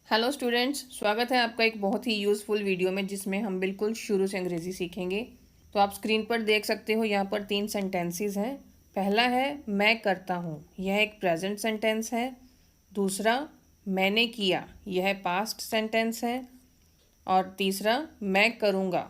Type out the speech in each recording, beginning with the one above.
Hello students, स्वागत है आपका एक बहुत ही यूज़फुल वीडियो में जिसमें हम बिल्कुल शुरू से अंग्रेज़ी सीखेंगे। तो आप स्क्रीन पर देख सकते हो, यहाँ पर 3 सेंटेंसेस हैं। पहला है मैं करता हूँ, यह एक प्रेजेंट सेंटेंस है। दूसरा मैंने किया, यह पास्ट सेंटेंस है। और तीसरा मैं करूँगा,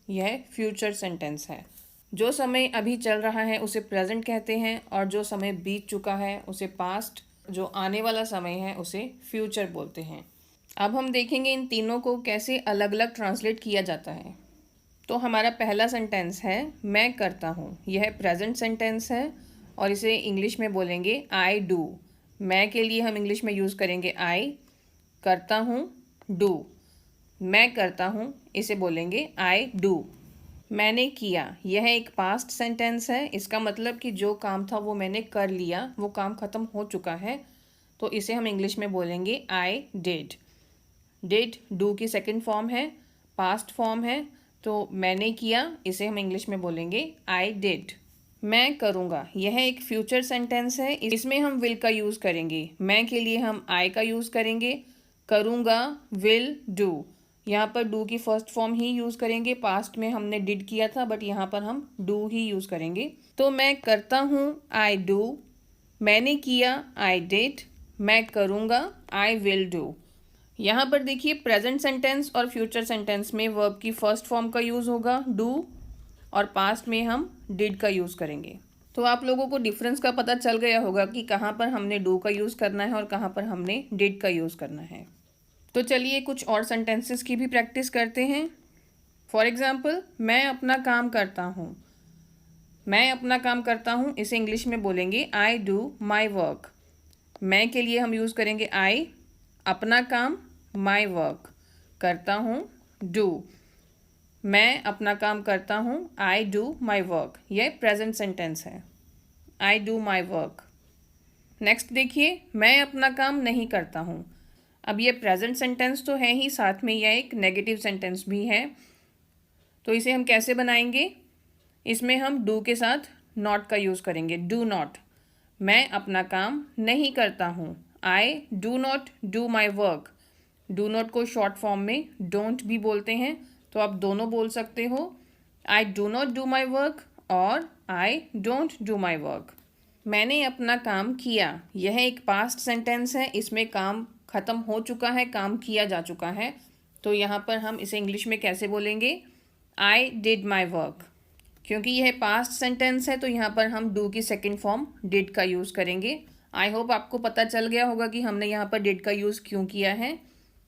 यह फ्यूचर सेंटेंस है। जो समय अभी चल रहा है उसे प्रेजेंट कहते हैं और जो समय बीत चुका है उसे पास्ट, जो आने वाला समय है उसे फ्यूचर बोलते हैं। अब हम देखेंगे इन तीनों को कैसे अलग अलग ट्रांसलेट किया जाता है। तो हमारा पहला सेंटेंस है मैं करता हूँ, यह प्रेजेंट सेंटेंस है और इसे इंग्लिश में बोलेंगे आई डू। मैं के लिए हम इंग्लिश में यूज़ करेंगे आई, करता हूँ डू। मैं करता हूँ इसे बोलेंगे आई डू। मैंने किया, यह एक पास्ट सेंटेंस है। इसका मतलब कि जो काम था वो मैंने कर लिया, वो काम ख़त्म हो चुका है। तो इसे हम इंग्लिश में बोलेंगे आई डिड। डिड डू की सेकंड फॉर्म है, पास्ट फॉर्म है। तो मैंने किया, इसे हम इंग्लिश में बोलेंगे आई डिड। मैं करूँगा, यह एक फ्यूचर सेंटेंस है। इसमें हम विल का यूज़ करेंगे। मैं के लिए हम आई का यूज़ करेंगे। करूँगा विल डू। यहाँ पर डू की फर्स्ट फॉर्म ही यूज़ करेंगे। पास्ट में हमने डिड किया था बट यहाँ पर हम डू ही यूज़ करेंगे। तो मैं करता हूँ आई डू, मैंने किया आई डिड, मैं करूँगा आई विल डू। यहाँ पर देखिए प्रेजेंट सेंटेंस और फ्यूचर सेंटेंस में वर्ब की फर्स्ट फॉर्म का यूज़ होगा डू और पास्ट में हम डिड का यूज़ करेंगे। तो आप लोगों को डिफरेंस का पता चल गया होगा कि कहाँ पर हमने डू का यूज़ करना है और कहाँ पर हमने डिड का यूज़ करना है। तो चलिए कुछ और सेंटेंसेस की भी प्रैक्टिस करते हैं। फॉर एग्जाम्पल, मैं अपना काम करता हूँ। मैं अपना काम करता हूँ इसे इंग्लिश में बोलेंगे आई डू माई वर्क। मैं के लिए हम यूज़ करेंगे आई, अपना काम माई वर्क, करता हूँ डू। मैं अपना काम करता हूँ आई डू माई वर्क, यह प्रेजेंट सेंटेंस है। I do my work. Next देखिए, मैं अपना काम नहीं करता हूँ। अब ये प्रेजेंट सेंटेंस तो है ही, साथ में यह एक नेगेटिव सेंटेंस भी है। तो इसे हम कैसे बनाएंगे? इसमें हम डू के साथ नॉट का यूज़ करेंगे, डू नॉट। मैं अपना काम नहीं करता हूँ, I do not do my work. Do not को शॉर्ट फॉर्म में डोंट भी बोलते हैं, तो आप दोनों बोल सकते हो, I do not do my work और I don't do my work. मैंने अपना काम किया, यह एक पास्ट सेंटेंस है। इसमें काम ख़त्म हो चुका है, काम किया जा चुका है। तो यहाँ पर हम इसे इंग्लिश में कैसे बोलेंगे? I did my work. क्योंकि यह पास्ट सेंटेंस है तो यहाँ पर हम डू की सेकंड फॉर्म डिड का यूज़ करेंगे। आई होप आपको पता चल गया होगा कि हमने यहाँ पर डिड का यूज़ क्यों किया है।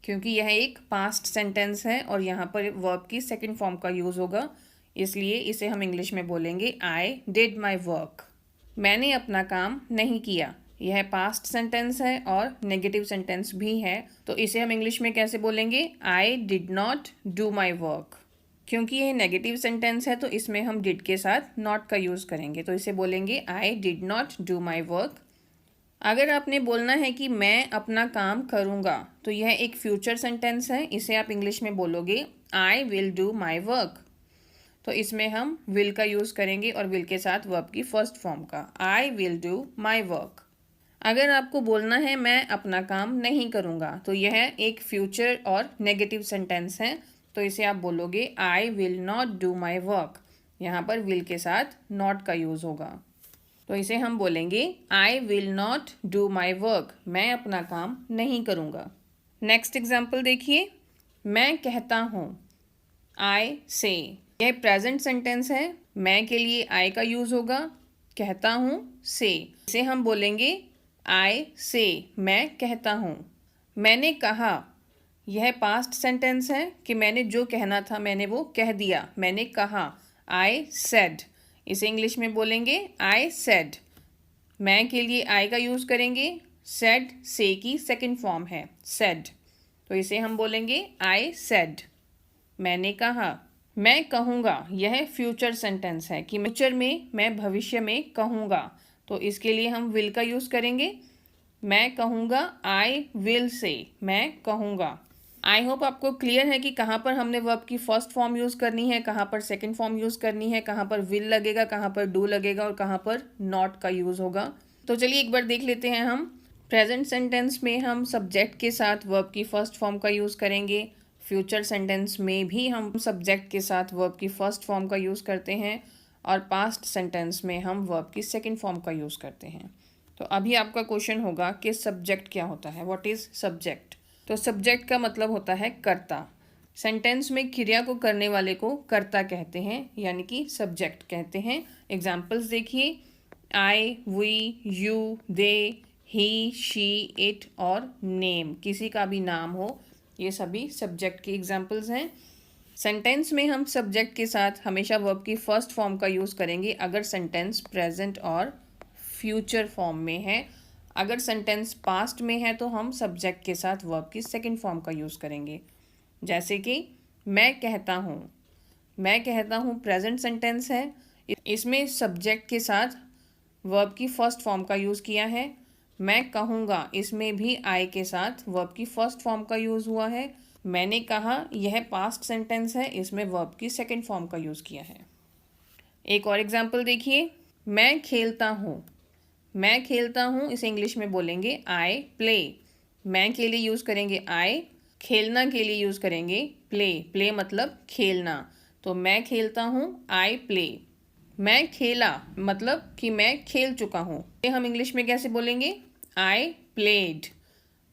क्योंकि यह एक पास्ट सेंटेंस है और यहाँ पर वर्ब की सेकंड फॉर्म का यूज़ होगा, इसलिए इसे हम इंग्लिश में बोलेंगे आई डिड माई वर्क। मैंने अपना काम नहीं किया, यह पास्ट सेंटेंस है और नेगेटिव सेंटेंस भी है। तो इसे हम इंग्लिश में कैसे बोलेंगे? I did not do my work. क्योंकि यह नेगेटिव सेंटेंस है तो इसमें हम डिड के साथ नॉट का यूज़ करेंगे, तो इसे बोलेंगे I did not do my work. अगर आपने बोलना है कि मैं अपना काम करूँगा, तो यह एक फ्यूचर सेंटेंस है। इसे आप इंग्लिश में बोलोगे I will do my work. तो इसमें हम विल का यूज़ करेंगे और विल के साथ वर्ब की फर्स्ट फॉर्म का, I will do my work. अगर आपको बोलना है मैं अपना काम नहीं करूँगा, तो यह एक फ्यूचर और नेगेटिव सेंटेंस है। तो इसे आप बोलोगे I will not do my work. यहाँ पर विल के साथ नॉट का यूज़ होगा, तो इसे हम बोलेंगे I will not do my work. मैं अपना काम नहीं करूँगा। नेक्स्ट एग्जाम्पल देखिए, मैं कहता हूँ, आई से। यह प्रेजेंट सेंटेंस है। मैं के लिए आई का यूज़ होगा, कहता हूँ से। इसे हम बोलेंगे आई से, मैं कहता हूँ। मैंने कहा, यह पास्ट सेंटेंस है कि मैंने जो कहना था मैंने वो कह दिया, मैंने कहा, आई सेड। इसे इंग्लिश में बोलेंगे आई सेड। मैं के लिए आई का यूज़ करेंगे, सेड से की सेकंड फॉर्म है सेड। तो इसे हम बोलेंगे आई सेड, मैंने कहा। मैं कहूँगा, यह फ्यूचर सेंटेंस है कि फ्यूचर में मैं भविष्य में कहूँगा, तो इसके लिए हम विल का यूज़ करेंगे। मैं कहूँगा आई विल से, मैं कहूँगा। आई होप आपको क्लियर है कि कहाँ पर हमने वर्ब की फर्स्ट फॉर्म यूज़ करनी है, कहाँ पर सेकंड फॉर्म यूज़ करनी है, कहाँ पर विल लगेगा, कहाँ पर डू लगेगा और कहाँ पर नॉट का यूज़ होगा। तो चलिए एक बार देख लेते हैं हम प्रेजेंट सेंटेंस में हम सब्जेक्ट के साथ वर्ब की फर्स्ट फॉर्म का यूज़ करेंगे। फ्यूचर सेंटेंस में भी हम सब्जेक्ट के साथ वर्ब की फर्स्ट फॉर्म का यूज़ करते हैं और पास्ट सेंटेंस में हम वर्ब की सेकंड फॉर्म का यूज़ करते हैं। तो अभी आपका क्वेश्चन होगा कि सब्जेक्ट क्या होता है, व्हाट इज़ सब्जेक्ट। तो सब्जेक्ट का मतलब होता है कर्ता। सेंटेंस में क्रिया को करने वाले को कर्ता कहते हैं, यानी कि सब्जेक्ट कहते हैं। एग्जाम्पल्स देखिए, I, we, you, they, he, she, it और नेम, किसी का भी नाम हो, ये सभी सब्जेक्ट के एग्जाम्पल्स हैं। सेंटेंस में हम सब्जेक्ट के साथ हमेशा वर्ब की फर्स्ट फॉर्म का यूज़ करेंगे अगर सेंटेंस प्रेजेंट और फ्यूचर फॉर्म में है। अगर सेंटेंस पास्ट में है तो हम सब्जेक्ट के साथ वर्ब की सेकंड फॉर्म का यूज़ करेंगे। जैसे कि मैं कहता हूँ, मैं कहता हूँ प्रेजेंट सेंटेंस है, इसमें सब्जेक्ट के साथ वर्ब की फर्स्ट फॉर्म का यूज़ किया है। मैं कहूँगा, इसमें भी आई के साथ वर्ब की फर्स्ट फॉर्म का यूज़ हुआ है। मैंने कहा, यह पास्ट सेंटेंस है, इसमें वर्ब की सेकंड फॉर्म का यूज़ किया है। एक और एग्जांपल देखिए, मैं खेलता हूँ, मैं खेलता हूँ इसे इंग्लिश में बोलेंगे आई प्ले। मैं के लिए यूज़ करेंगे आई, खेलना के लिए यूज़ करेंगे प्ले। प्ले मतलब खेलना, तो मैं खेलता हूँ आई प्ले। मैं खेला मतलब कि मैं खेल चुका हूँ, ये हम इंग्लिश में कैसे बोलेंगे, आई प्लेड।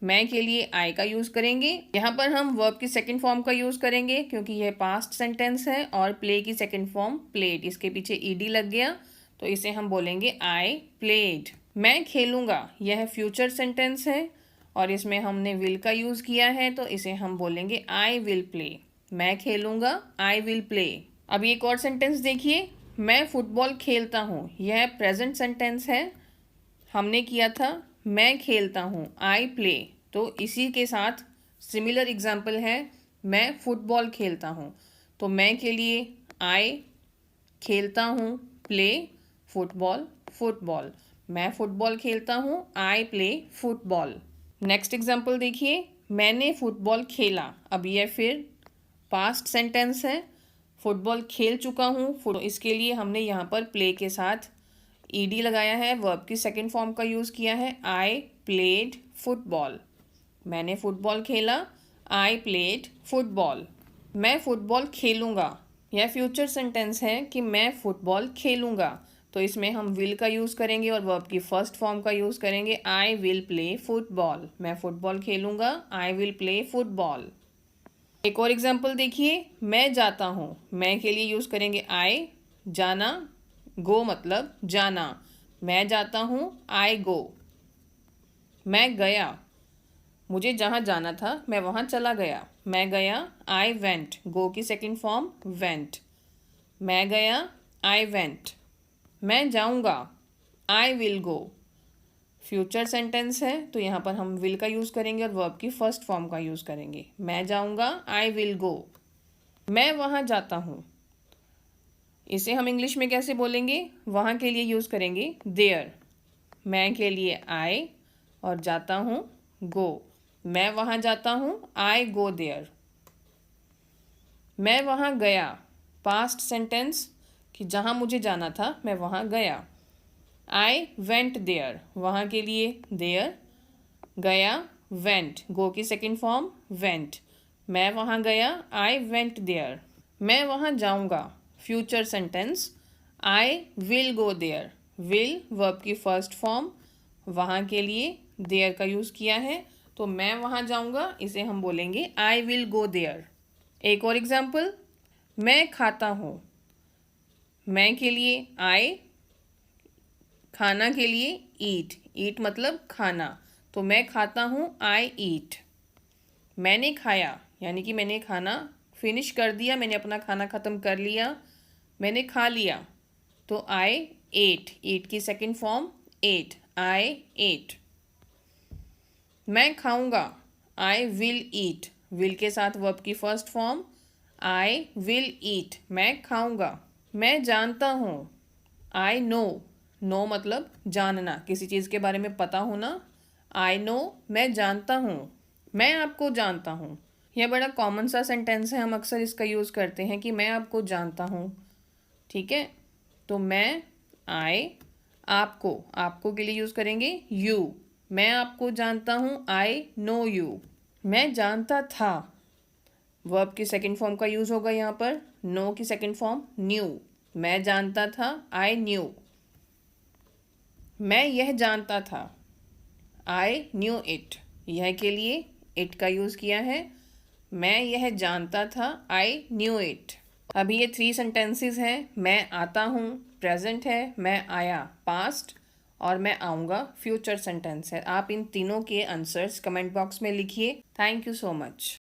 मैं के लिए आई का यूज़ करेंगे। यहाँ पर हम वर्ब की सेकंड फॉर्म का यूज़ करेंगे क्योंकि यह पास्ट सेंटेंस है और प्ले की सेकंड फॉर्म प्लेड, इसके पीछे ईडी लग गया तो इसे हम बोलेंगे आई प्लेड। मैं खेलूँगा, यह फ्यूचर सेंटेंस है और इसमें हमने विल का यूज़ किया है तो इसे हम बोलेंगे आई विल प्ले। मैं खेलूँगा, आई विल प्ले। अभी एक और सेंटेंस देखिए, मैं फुटबॉल खेलता हूँ, यह प्रेजेंट सेंटेंस है, हमने किया था मैं खेलता हूँ आई प्ले, तो इसी के साथ सिमिलर एग्जाम्पल है मैं फुटबॉल खेलता हूँ। तो मैं के लिए आई, खेलता हूँ प्ले, फुटबॉल फुटबॉल। मैं फुटबॉल खेलता हूँ I play football. Next example देखिए, मैंने फुटबॉल खेला, अब यह फिर पास्ट सेंटेंस है, फुटबॉल खेल चुका हूँ, इसके लिए हमने यहाँ पर प्ले के साथ ईडी लगाया है, वर्ब की सेकंड फॉर्म का यूज़ किया है आई प्लेड फुटबॉल। मैंने फुटबॉल खेला, आई प्लेड फुटबॉल। मैं फुटबॉल खेलूँगा, यह फ्यूचर सेंटेंस है कि मैं फुटबॉल खेलूँगा, तो इसमें हम विल का यूज़ करेंगे और वर्ब की फर्स्ट फॉर्म का यूज़ करेंगे आई विल प्ले फुटबॉल। मैं फुटबॉल खेलूँगा, आई विल प्ले फुटबॉल। एक और एग्जाम्पल देखिए, मैं जाता हूँ, मैं के लिए यूज़ करेंगे आई, जाना, गो मतलब जाना। मैं जाता हूँ आई गो। मैं गया, मुझे जहाँ जाना था मैं वहाँ चला गया, मैं गया आई वेंट। गो की सेकंड फॉर्म वेंट। मैं गया आई वेंट। मैं जाऊँगा आई विल गो। फ्यूचर सेंटेंस है तो यहाँ पर हम विल का यूज़ करेंगे और वर्ब की फर्स्ट फॉर्म का यूज़ करेंगे। मैं जाऊँगा आई विल गो। मैं वहाँ जाता हूँ, इसे हम इंग्लिश में कैसे बोलेंगे, वहाँ के लिए यूज़ करेंगे देयर। मैं के लिए आई और जाता हूँ गो। मैं वहाँ जाता हूँ आई गो देयर। मैं वहाँ गया, पास्ट सेंटेंस कि जहाँ मुझे जाना था मैं वहाँ गया। आई वेंट देयर, वहाँ के लिए देयर, गया वेंट, गो की सेकंड फॉर्म वेंट। मैं वहाँ गया आई वेंट देयर। मैं वहाँ जाऊँगा, future sentence I will go there. Will verb की फर्स्ट फॉर्म, वहाँ के लिए देयर का यूज़ किया है, तो मैं वहाँ जाऊँगा इसे हम बोलेंगे आई विल गो देयर। एक और एग्जाम्पल, मैं खाता हूँ, मैं के लिए आई, खाना के लिए ईट, ईट मतलब खाना, तो मैं खाता हूँ आई ईट। मैंने खाया यानी कि मैंने खाना फिनिश कर दिया, मैंने अपना खाना ख़त्म कर लिया, मैंने खा लिया, तो आई एट। ईट की सेकंड फॉर्म एट, आई एट। मैं खाऊंगा, आई विल ईट। विल के साथ वर्ब की first form I will eat, मैं खाऊंगा। मैं जानता हूँ, आई नो। नो मतलब जानना, किसी चीज़ के बारे में पता होना। आई नो, मैं जानता हूँ। मैं आपको जानता हूँ, यह बड़ा कॉमन सा सेंटेंस है, हम अक्सर इसका यूज़ करते हैं कि मैं आपको जानता हूँ। ठीक है, तो मैं, आई, आपको, आपको के लिए यूज़ करेंगे यू। मैं आपको जानता हूँ, आई नो यू। मैं जानता था, वर्ब की सेकंड फॉर्म का यूज होगा यहाँ पर, नो की सेकंड फॉर्म न्यू। मैं जानता था, आई न्यू। मैं यह जानता था, आई न्यू इट। यह के लिए इट का यूज किया है। मैं यह जानता था, आई न्यू इट। अभी ये 3 सेंटेंसेस हैं। मैं आता हूँ प्रेजेंट है, मैं आया पास्ट, और मैं आऊँगा फ्यूचर सेंटेंस है। आप इन तीनों के आंसर्स कमेंट बॉक्स में लिखिए। Thank you so much.